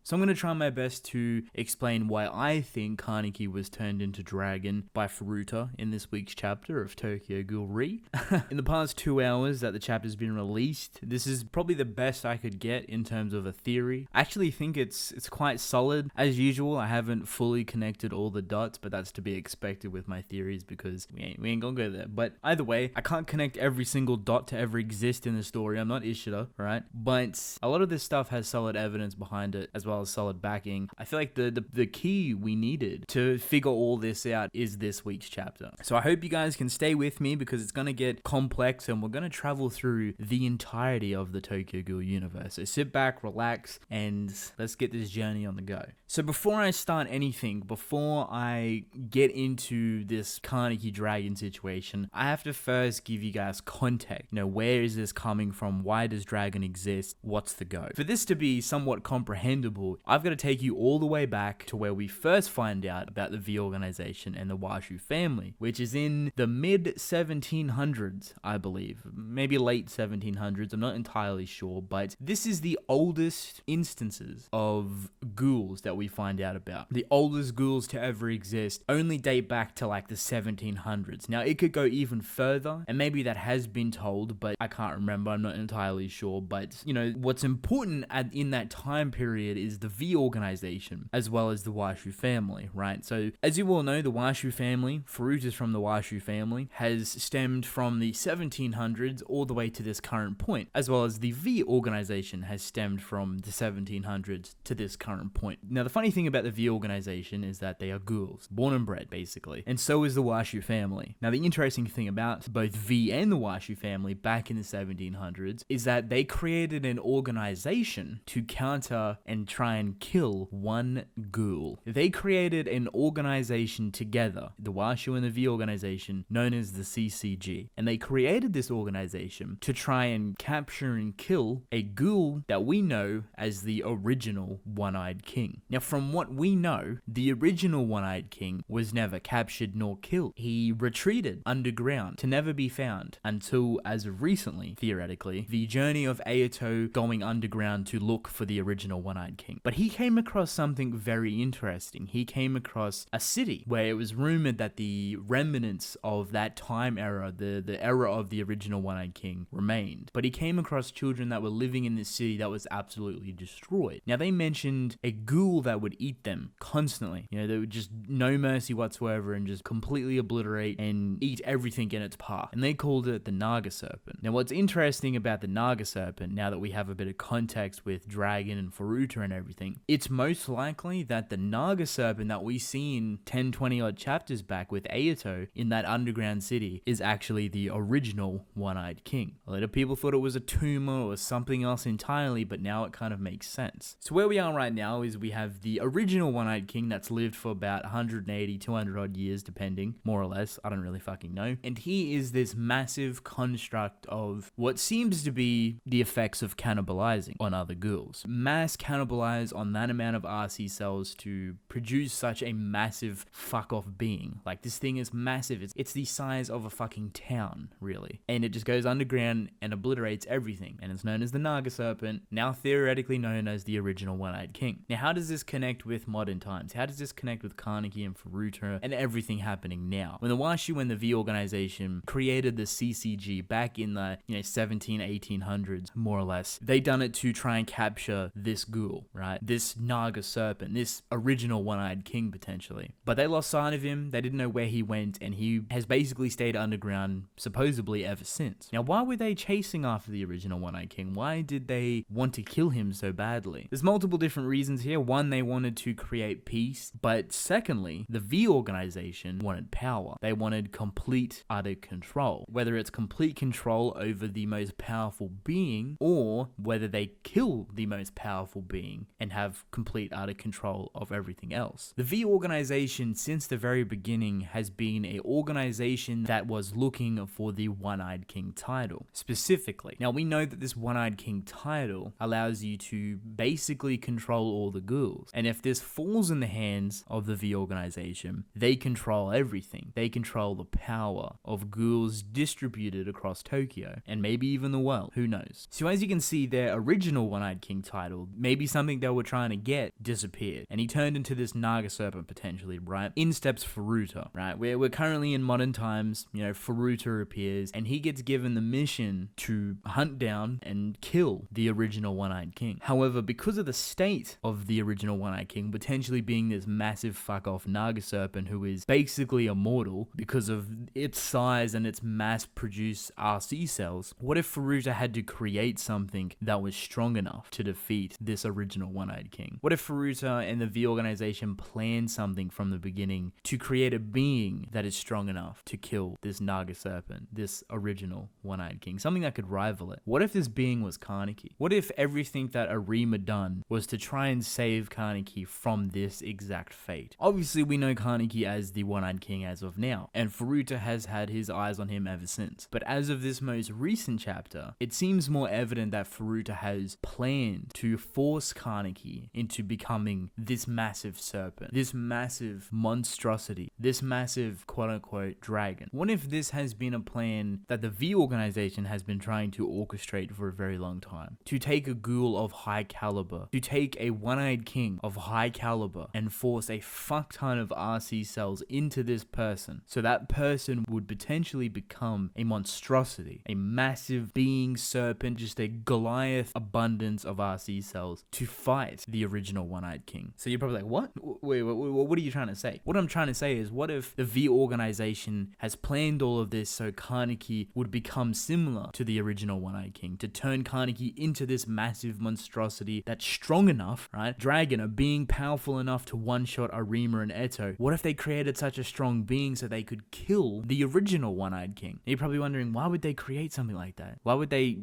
So I'm going to try my best to explain why I think Kaneki was turned into dragon by Furuta in this week's chapter of Tokyo Ghoul Re. In the past 2 hours that the chapter's been released, this is probably the best I could get in terms of a theory. I actually think it's quite solid. As usual, I haven't fully connected all the dots, but that's to be expected with my theories because we ain't gonna go there. But either way, I can't connect every single dot to ever exist in the story. I'm not Ishida, right? But a lot of this stuff has solid evidence behind it as well as solid backing. I feel like the key we needed to figure all this out is this week's chapter. So I hope you guys can stay with me because it's gonna get complex and we're gonna travel through the entirety of the Tokyo Ghoul universe. So sit back, relax, and let's get this journey on the go. So before I start anything, before I get into this Carnegie Dragon situation, I have to first give you guys context. Where is this coming from? Why does Dragon exist? What's the go? For this to be somewhat comprehensible, I've got to take you all the way back to where we first find out about the V organization and the Washu family, which is in the mid 1700s, I believe. Maybe late 1700s, I'm not entirely sure, but this is the oldest instances of ghouls that we find out about. The oldest ghouls to ever exist only date back to like the 1700s. Now, it could go even further, and maybe that has been told, but I can't remember. I'm not entirely sure. But, what's important in that time period is the V organization, as well as the Washu family, right? So, as you all know, the Washu family, Furutas from the Washu family, has stemmed from the 1700s all the way to this current point, as well as the V organization has stemmed from the 1700s to this current point. Now, the funny thing about the V organization is that they are ghouls, born and bred, basically, and so is the Washu family. Now, the interesting thing about both V and the Washu family back in the 1700s is that they created an organization to counter and try and kill one ghoul. They created an organization together, the Washu and the V organization, known as the CCG, and they created this organization to try and capture and kill a ghoul that we know as the original One-Eyed King. Now, from what we know, the original One-Eyed King was never captured nor killed. He retreated underground to never be found until, as of recently, theoretically, the journey of Ayato going underground to look for the original One-Eyed King. But he came across something very interesting. He came across a city where it was rumored that the remnants of that time era, the era of the original One-Eyed King, remained. But he came across children that were living in this city that was absolutely destroyed. Now, they mentioned a ghoul that would eat them constantly. They would just no mercy whatsoever and just completely obliterate and eat everything in its path. And they called it the Naga Serpent. Now, what's interesting about the Naga Serpent, now that we have a bit of context with Dragon and Furuta and everything, it's most likely that the Naga Serpent that we see in 10, 20 odd chapters back with Ayato in that underground city is actually the original One-Eyed King. A lot of people thought it was a tumor or something else entirely, but now it kind of makes sense. So where we are right now is we have the original One-Eyed King that's lived for about 180, 200 odd years, depending, more or less. I don't really fucking know. And he is this massive construct of what seems to be the effects of cannibalizing on other ghouls. Mass cannibalize on that amount of RC cells to produce such a massive fuck-off being. Like, this thing is massive. It's the size of a fucking town, really. And it just goes underground and obliterates everything. And it's known as the Naga Serpent, now theoretically known as the original One-Eyed King. Now, how does this connect with modern times? How does this connect with Kaneki and Furuta and everything happening now? When the Washu and the V organization created the CCG back in the 17, 1800s, more or less, they done it to try and capture this ghoul, right? This Naga Serpent, this original One-Eyed King, potentially. But they lost sight of him, they didn't know where he went, and he has basically stayed underground, supposedly, ever since. Now, why were they chasing after the original One-Eyed King? Why did they want to kill him so badly? There's multiple different reasons here. One, they wanted to create peace, but secondly, the V organization wanted power. They wanted complete, utter control. Whether it's complete control over the most powerful being, or whether they kill the most powerful being and have complete, utter control of everything else. The V organization, since the very beginning, has been an organization that was looking for the One-Eyed King title, specifically. Now, we know that this One-Eyed King title allows you to basically control all the ghouls. And if this falls in the hands of the V organization, they control everything. They control the power of ghouls distributed across Tokyo, and maybe even the world. Who knows? So as you can see, their original One-Eyed King title, maybe something something they were trying to get disappeared, and he turned into this Naga Serpent potentially, right? In steps Furuta, right? We're currently in modern times, Furuta appears, and he gets given the mission to hunt down and kill the original One-Eyed King. However, because of the state of the original One-Eyed King potentially being this massive fuck-off Naga Serpent who is basically immortal because of its size and its mass-produced RC cells, what if Furuta had to create something that was strong enough to defeat this original One-Eyed King? What if Furuta and the V organization planned something from the beginning to create a being that is strong enough to kill this Naga Serpent, this original One-Eyed King, something that could rival it? What if this being was Kaneki? What if everything that Arima done was to try and save Kaneki from this exact fate? Obviously, we know Kaneki as the One-Eyed King as of now, and Furuta has had his eyes on him ever since. But as of this most recent chapter, it seems more evident that Furuta has planned to force Kaneki into becoming this massive serpent, this massive monstrosity, this massive quote-unquote dragon. What if this has been a plan that the V organization has been trying to orchestrate for a very long time? To take a ghoul of high caliber, to take a One-Eyed King of high caliber and force a fuck ton of RC cells into this person, so that person would potentially become a monstrosity, a massive being serpent, just a Goliath abundance of RC cells to fight the original One-Eyed King. So you're probably like, what? Wait, what are you trying to say? What I'm trying to say is, what if the V organization has planned all of this so Kaneki would become similar to the original One-Eyed King, to turn Kaneki into this massive monstrosity that's strong enough, right? Dragon, a being powerful enough to one-shot Arima and Eto. What if they created such a strong being so they could kill the original One-Eyed King? And you're probably wondering, why would they create something like that? Why would they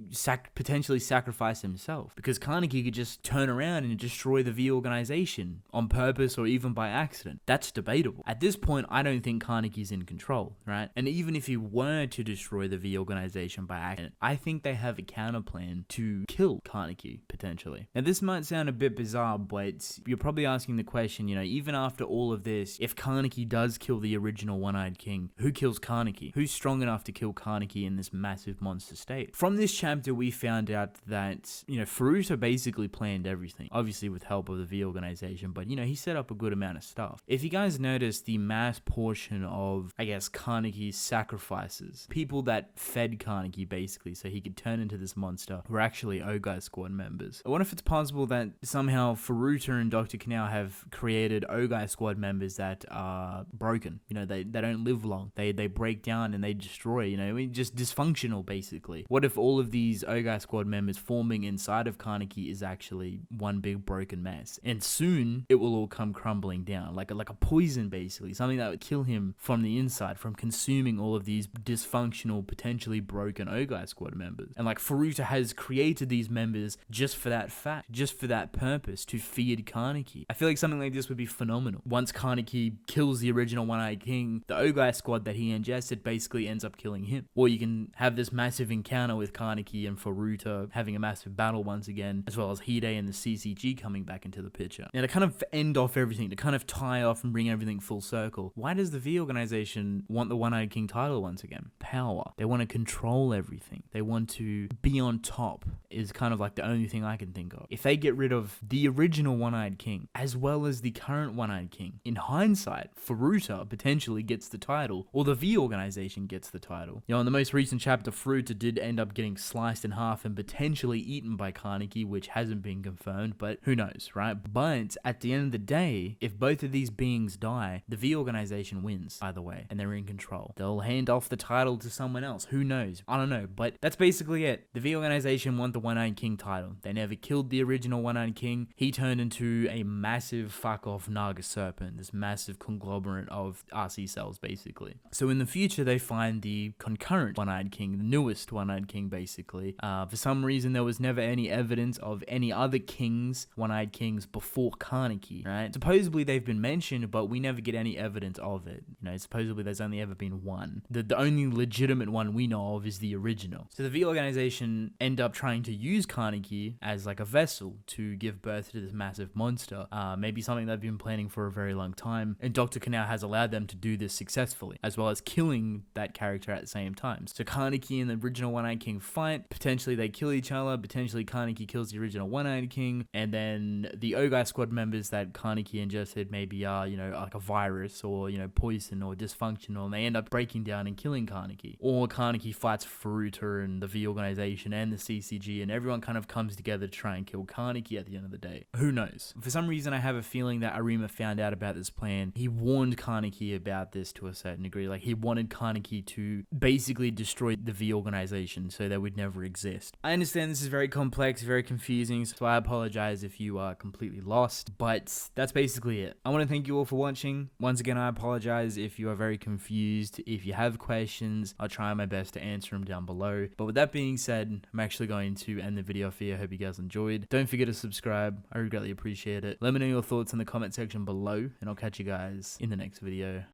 potentially sacrifice himself? Because Kaneki could just turn around and destroy the V organization on purpose or even by accident. That's debatable. At this point, I don't think Kaneki's in control, right? And even if he were to destroy the V organization by accident, I think they have a counter plan to kill Kaneki, potentially. Now, this might sound a bit bizarre, but you're probably asking the question, even after all of this, if Kaneki does kill the original One-Eyed King, who kills Kaneki? Who's strong enough to kill Kaneki in this massive monster state? From this chapter, we found out that, Furuta basically planned everything, obviously with help of the V organization, but, he set up a good amount of stuff. If you guys notice, the mass portion of, Kaneki's sacrifices, people that fed Kaneki, basically, so he could turn into this monster, were actually Ogai Squad members. I wonder if it's possible that somehow Furuta and Dr. Kanao have created Ogai Squad members that are broken. They don't live long. They break down and they destroy, just dysfunctional, basically. What if all of these Ogai Squad members forming inside of Kaneki is actually one big broken mess? And soon, it will all come crumbling down, like a poison, basically. Something that would kill him from the inside, from consuming all of these dysfunctional, potentially broken Ogai Squad members. And Furuta has created these members just for that fact, just for that purpose, to feed Kaneki. I feel like something like this would be phenomenal. Once Kaneki kills the original One-Eyed King, the Ogai Squad that he ingested basically ends up killing him. Or you can have this massive encounter with Kaneki and Furuta having a massive battle once again, as well as Hide and the CCG coming back into the picture. Now, to kind of end off everything, to kind of tie off and bring everything full circle, why does the V organization want the One-Eyed King title once again? Power. They want to control everything. They want to be on top, is kind of the only thing I can think of. If they get rid of the original One-Eyed King, as well as the current One-Eyed King, in hindsight, Furuta potentially gets the title, or the V organization gets the title. In the most recent chapter, Furuta did end up getting sliced in half and potentially eaten by Kaneki, which hasn't been confirmed, but who knows, right? But at the end of the day, if both of these beings die, the V organization wins either way, and they're in control. They'll hand off the title to someone else. Who knows? I don't know, but that's basically it. The V organization want the One-Eyed King title. They never killed the original One-Eyed King. He turned into a massive fuck-off Naga Serpent, this massive conglomerate of RC cells, basically. So in the future, they find the concurrent One-Eyed King, the newest One-Eyed King, basically. For some reason, there was never any evidence of any other kings, One-Eyed Kings, before Kaneki, right? Supposedly, they've been mentioned, but we never get any evidence of it. Supposedly, there's only ever been one. The only legitimate one we know of is the original. So the V organization end up trying to use Kaneki as a vessel to give birth to this massive monster. Maybe something they've been planning for a very long time, and Dr. Kanao has allowed them to do this successfully, as well as killing that character at the same time. So Kaneki and the original One-Eyed King fight. Potentially they kill each other. Potentially Kaneki kills the original One-Eyed King. wrong, and then the Ogai squad members that Kaneki ingested maybe are, like a virus or, poison or dysfunctional, and they end up breaking down and killing Kaneki. Or Kaneki fights Furuta and the V organization and the CCG, and everyone kind of comes together to try and kill Kaneki at the end of the day. Who knows? For some reason, I have a feeling that Arima found out about this plan. He warned Kaneki about this to a certain degree. Like, he wanted Kaneki to basically destroy the V organization so they would never exist. I understand this is very complex, very confusing, so I apologize if you are completely lost, but that's basically it. I want to thank you all for watching. Once again, I apologize if you are very confused. If you have questions, I'll try my best to answer them down below. But with that being said, I'm actually going to end the video for you. I hope you guys enjoyed. Don't forget to subscribe. I would greatly appreciate it. Let me know your thoughts in the comment section below, and I'll catch you guys in the next video.